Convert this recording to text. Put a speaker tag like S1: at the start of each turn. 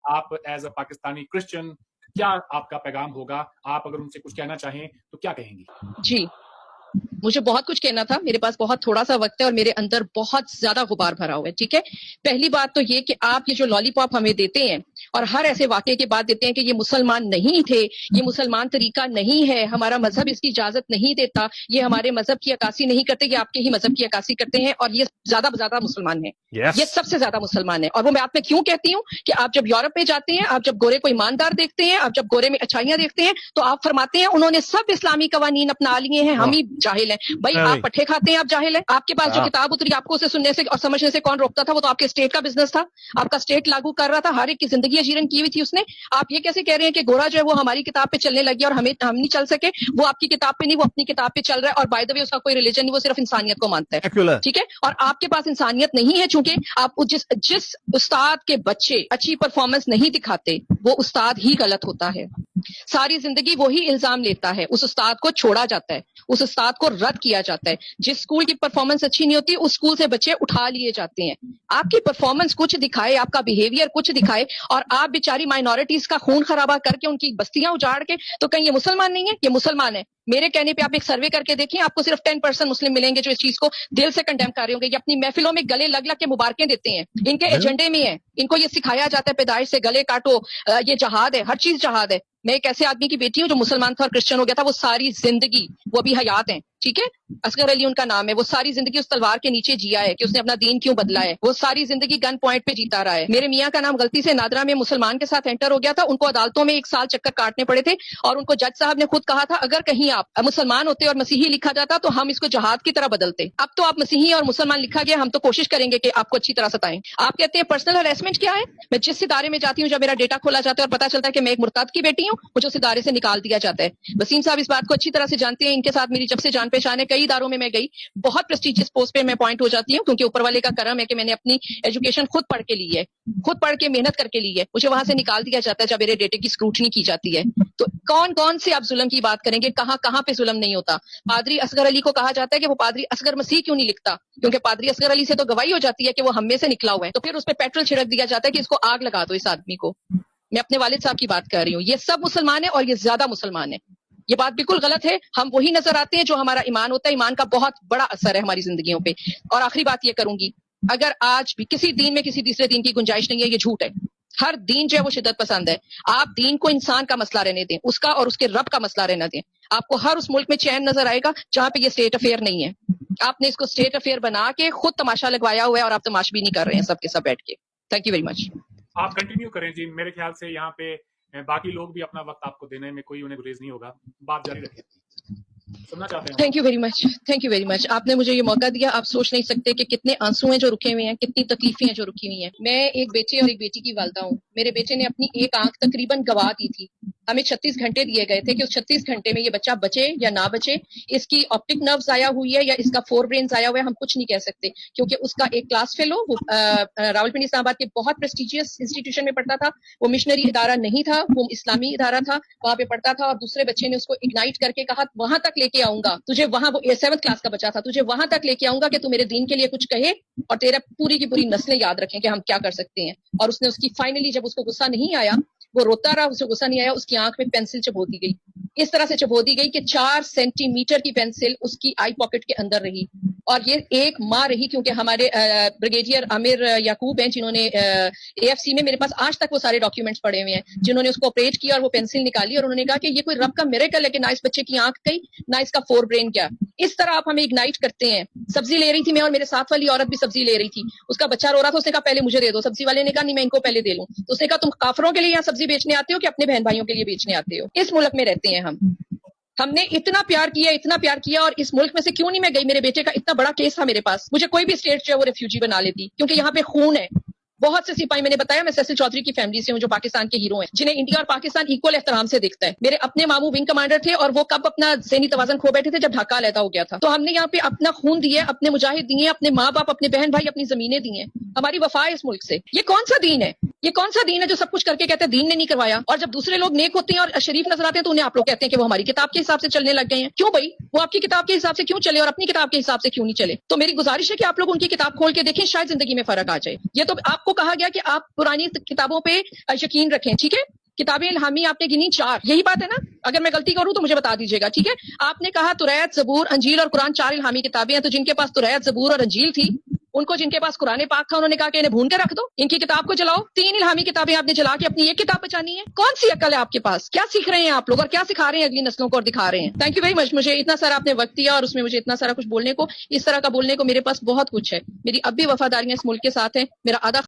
S1: آپ as a Pakistani Christian کیا آپ کا پیغام ہوگا؟ آپ اگر ان سے کچھ کہنا چاہیں تو کیا کہیں گی؟
S2: جی مجھے بہت کچھ کہنا تھا، میرے پاس بہت تھوڑا سا وقت ہے اور میرے اندر بہت زیادہ غبار بھرا ہوا ہے. ٹھیک ہے، پہلی بات تو یہ کہ آپ یہ جو لالی پاپ ہمیں دیتے ہیں اور ہر ایسے واقعے کے بعد دیتے ہیں کہ یہ مسلمان نہیں تھے، یہ مسلمان طریقہ نہیں ہے، ہمارا مذہب اس کی اجازت نہیں دیتا، یہ ہمارے مذہب کی عکاسی نہیں کرتے، یہ آپ کے ہی مذہب کی عکاسی کرتے ہیں اور یہ زیادہ مسلمان ہیں. یہ سب سے زیادہ مسلمان ہے. اور وہ میں آپ میں کیوں کہتی ہوں کہ آپ جب یورپ میں جاتے ہیں، آپ جب گورے کو ایماندار دیکھتے ہیں، آپ جب گورے میں اچھائیاں دیکھتے ہیں تو آپ فرماتے ہیں انہوں نے سب اسلامی قوانین اپنا لیے ہیں، ہم ہی جاہل ہیں. بھائی آپ پٹھے کھاتے ہیں، آپ جاہل ہیں. آپ کے پاس جو کتاب اتری آپ کو اسے سننے سے اور سمجھنے سے کون روکتا تھا؟ وہ تو آپ کے اسٹیٹ کا بزنس تھا، آپ کا اسٹیٹ لاگو کر رہا تھا، ہر ایک کی زندگی اجیرن کی ہوئی تھی اس نے. آپ یہ کیسے کہہ رہے ہیں کہ گورا جو ہے وہ ہماری کتاب پہ چلنے لگی اور ہم نہیں چل سکے؟ وہ آپ کی کتاب پہ نہیں، وہ اپنی کتاب پہ چل رہا ہے. اور بائی دا وے اس کا کوئی ریلیجن نہیں، وہ صرف انسانیت کو مانتا ہے. ٹھیک ہے، اور آپ کے پاس انسانیت نہیں ہے چونکہ آپ جس استاد کے بچے اچھی پرفارمنس نہیں دکھاتے وہ استاد ہی غلط ہوتا ہے. ساری زندگی وہی الزام لیتا ہے، اس استاد کو چھوڑا جاتا ہے، اس استاد کو رد کیا جاتا ہے. جس اسکول کی پرفارمنس اچھی نہیں ہوتی اس اسکول سے بچے اٹھا لیے جاتے ہیں. آپ کی پرفارمنس کچھ دکھائے، آپ کا بیہیویئر کچھ دکھائے اور آپ بیچاری مائنورٹیز کا خون خرابہ کر کے ان کی بستیاں اجاڑ کے، تو کہیں یہ مسلمان نہیں ہے؟ یہ مسلمان ہے. میرے کہنے پہ آپ ایک سروے کر کے دیکھیں، آپ کو صرف 10% مسلم ملیں گے جو اس چیز کو دل سے کنڈیم کر رہے ہوں گے. یہ اپنی محفلوں میں گلے لگ کے مبارکیں دیتے ہیں، ان کے ایجنڈے میں ہے، ان کو یہ سکھایا جاتا ہے پیدائش سے گلے کاٹو، یہ جہاد ہے، ہر چیز جہاد ہے. میں ایک ایسے آدمی کی بیٹی ہوں جو مسلمان تھا اور کرسچن ہو گیا تھا. وہ ساری زندگی، وہ ابھی حیات ہیں، ٹھیک ہے، اصغر علی ان کا نام ہے، وہ ساری زندگی اس تلوار کے نیچے جیا ہے کہ اس نے اپنا دین کیوں بدلا ہے. وہ ساری زندگی گن پوائنٹ پہ جیتا رہا ہے. میرے میاں کا نام غلطی سے نادرا میں مسلمان کے ساتھ انٹر ہو گیا تھا، ان کو عدالتوں میں 1 سال چکر کاٹنے پڑے تھے اور ان کو جج صاحب نے خود کہا تھا اگر کہیں آپ مسلمان ہوتے اور مسیحی لکھا جاتا تو ہم اس کو جہاد کی طرح بدلتے. اب تو آپ مسیحی اور مسلمان لکھا گیا، ہم تو کوشش کریں گے کہ آپ کو اچھی طرح ستائیں. آپ کہتے ہیں پرسنل ہراسمنٹ کیا ہے؟ میں جس ادارے میں جاتی ہوں جب میرا ڈیٹا کھولا جاتا ہے اور پتا چلتا ہے کہ میں ایک مرتد کی بیٹی ہوں، مجھے اس ادارے سے نکال دیا جاتا ہے. وسیم صاحب اس بات کو اچھی طرح سے جانتے ہیں، ان کے ساتھ میری جب سے جان پہچان ہے، کئی اداروں میں گئی، بہت پریسٹیجیس پوسٹ پہ میں اپوائنٹ ہو جاتی ہوں کیونکہ اوپر والے کا کرم ہے کہ میں نے اپنی ایجوکیشن خود پڑھ کے لی ہے، خود پڑھ کے محنت کر کے لی ہے. مجھے وہاں سے نکال دیا جاتا ہے جب میرے ڈیٹے کی اسکروٹنی کی جاتی ہے. تو کون سے آپ ظلم کی بات کریں گے؟ کہاں پہ ظلم نہیں ہوتا؟ پادری اصغر علی کو کہا جاتا ہے کہ وہ پادری اصغر مسیح کیوں نہیں لکھتا؟ کیونکہ پادری اصغر علی سے تو گواہی ہو جاتی ہے کہ وہ ہم میں سے نکلا ہوا ہے. تو پھر اس پہ پیٹرول چھڑک دیا جاتا ہے کہ اس کو آگ لگا دو اس آدمی کو. میں اپنے والد صاحب کی بات کر رہی ہوں. یہ سب مسلمان ہیں اور یہ زیادہ مسلمان ہیں. یہ بات بالکل غلط ہے. ہم وہی نظر آتے ہیں جو ہمارا ایمان ہوتا ہے. ایمان کا بہت بڑا اثر ہے ہماری زندگیوں پہ. اور آخری بات یہ کروں گی، اگر آج بھی کسی دین میں کسی تیسرے دین کی گنجائش نہیں ہے، یہ جھوٹ ہے. ہر دین جو ہے وہ شدت پسند ہے. آپ دین کو انسان کا مسئلہ رہنے دیں، اس کا اور اس کے رب کا مسئلہ رہنا دیں. آپ کو ہر اس ملک میں چین نظر آئے گا جہاں پہ یہ اسٹیٹ افیئر نہیں ہے. آپ نے اس کو اسٹیٹ افیئر بنا کے خود تماشا لگوایا ہوا ہے اور آپ تماش بھی نہیں کر رہے ہیں سب کے سب بیٹھ کے. Thank you very much.
S1: آپ کنٹینیو کریں جی. میرے خیال سے یہاں پہ باقی لوگ بھی اپنا وقت آپ کو دینے میں کوئی انہیں گریز نہیں ہوگا. بات جاری رکھیں، سننا چاہتے ہیں.
S2: Thank you very much, thank you very much. آپ نے مجھے یہ موقع دیا. آپ سوچ نہیں سکتے کہ کتنے آنسو ہیں جو رکے ہوئے ہیں، کتنی تکلیفیں ہیں جو رکی ہوئی ہیں. میں ایک بیٹے اور ایک بیٹی کی والدہ ہوں. میرے بیٹے نے اپنی ایک آنکھ تقریباً گوا دی تھی. ہمیں 36 گھنٹے دیے گئے تھے کہ اس 36 گھنٹے میں یہ بچہ بچے یا نہ بچے. اس کی آپٹک نرو ضائع ہوئی ہے یا اس کا فور برین ضائع ہوا ہے، ہم کچھ نہیں کہہ سکتے کیونکہ اس کا ایک کلاس فیلو وہ راولپنڈی اسلام آباد کے بہت پریسٹیجیس انسٹیٹیوشن میں پڑھتا تھا. وہ مشنری ادارہ نہیں تھا، وہ اسلامی ادارہ تھا، وہاں پہ پڑھتا تھا. اور دوسرے بچے نے اس کو اگنائٹ کر کے کہا وہاں تک لے کے آؤں گا تجھے، وہاں وہ 7th کلاس کا بچہ تھا، تجھے وہاں تک لے کے آؤں گا کہ تو میرے دین کے لیے کچھ کہے اور تیرا پوری کی پوری نسلیں یاد رکھیں کہ ہم کیا کر سکتے ہیں. اور اس نے اس کی فائنلی جب اس کو غصہ نہیں آیا، وہ روتا رہا، اسے غصہ نہیں آیا، اس کی آنکھ میں پینسل چبو دی گئی. اس طرح سے چبو دی گئی کہ 4 سینٹی میٹر کی پینسل اس کی آئی پاکٹ کے اندر رہی. اور یہ ایک ماہ رہی کیونکہ ہمارے بریگیڈیئر عامر یعقوب ہیں جنہوں نے اے ایف سی میں، میرے پاس آج تک وہ سارے ڈاکیومنٹس پڑے ہوئے ہیں، جنہوں نے اس کو آپریٹ کیا اور وہ پینسل نکالی اور انہوں نے کہا کہ یہ کوئی رب کا میریکل ہے کہ نہ اس بچے کی آنکھ گئی نہ اس کا فور برین گیا. اس طرح آپ ہمیں اگنائٹ کرتے ہیں. سبزی لے رہی تھی میں اور میرے ساتھ والی عورت بھی سبزی لے رہی تھی. اس کا بچہ رو رہا تھا، اس نے کہا پہلے مجھے دے دو. سبزی والے نے کہا نہیں میں ان کو پہلے دے لوں. تو اس نے کہا تم کافروں کے لیے یہاں سبزی بیچنے آتے ہو کہ اپنے بہن بھائیوں کے لیے بیچنے آتے ہو؟ اس ملک میں رہتے ہیں ہم نے اتنا پیار کیا اور اس ملک میں سے کیوں نہیں میں گئی؟ میرے بیٹے کا اتنا بڑا کیس تھا میرے پاس، مجھے کوئی بھی اسٹیٹ جو ہے وہ ریفیوجی بنا لیتی کیونکہ یہاں پہ خون ہے. بہت سے سپاہی، میں نے بتایا میں سیسل چودھری کی فیملی سے ہوں جو پاکستان کے ہیرو ہیں، جنہیں انڈیا اور پاکستان ایکول احترام سے دیکھتا ہے. میرے اپنے ماموں ونگ کمانڈر تھے اور وہ کب اپنا ذہنی توازن کھو بیٹھے تھے جب ڈھاکہ علیحدہ ہو گیا تھا. تو ہم نے یہاں پہ اپنا خون دیا، اپنے مجاہد دیے، اپنے ماں باپ، اپنے بہن بھائی، اپنی زمینیں دی ہیں. ہماری وفا ہے اس ملک سے. یہ کون سا دین ہے؟ یہ کون سا دین ہے جو سب کچھ کر کے کہتے ہیں دین نے نہیں کروایا؟ اور جب دوسرے لوگ نیک ہوتے ہیں اور شریف نظر آتے ہیں تو انہیں آپ لوگ کہتے ہیں کہ وہ ہماری کتاب کے حساب سے چلنے لگ گئے ہیں. کیوں بھائی؟ وہ آپ کی کتاب کے حساب سے کیوں چلے اور اپنی کتاب کے حساب سے کیوں نہیں چلے؟ تو میری گزارش ہے کہ آپ لوگ ان کی کتاب کھول کے دیکھیں، شاید زندگی میں فرق آ جائے. یہ تو آپ کو کہا گیا کہ آپ پرانی کتابوں پہ یقین رکھیں, ٹھیک ہے. کتابیں الہامی آپ نے گنی 4, یہی بات ہے نا؟ اگر میں غلطی کروں تو مجھے بتا دیجیے گا, ٹھیک ہے. آپ نے کہا توریت, زبور, انجیل اور قرآن 4 الہامی کتابیں ہیں, تو جن کے پاس توریت, زبور اور انجیل تھی, ان کو جن کے پاس قرآن پاک تھا, انہوں نے کہا کہ انہیں بھون کے رکھ دو, ان کی کتاب کو جلاؤ. 3 الہامی کتابیں آپ نے جلا کے اپنی ایک کتاب بچانی ہے. کون سی عقل ہے آپ کے پاس؟ کیا سیکھ رہے ہیں آپ لوگ اور کیا سکھا رہے ہیں اگلی نسلوں کو اور دکھا رہے ہیں؟ Thank you very much. مجھے اتنا سارا آپ نے وقت دیا اور اس میں مجھے اتنا سارا کچھ بولنے کو, اس طرح کا بولنے کو میرے پاس بہت کچھ ہے. میری اب بھی وفاداریاں اس ملک کے ساتھ ہیں. میرا آدھا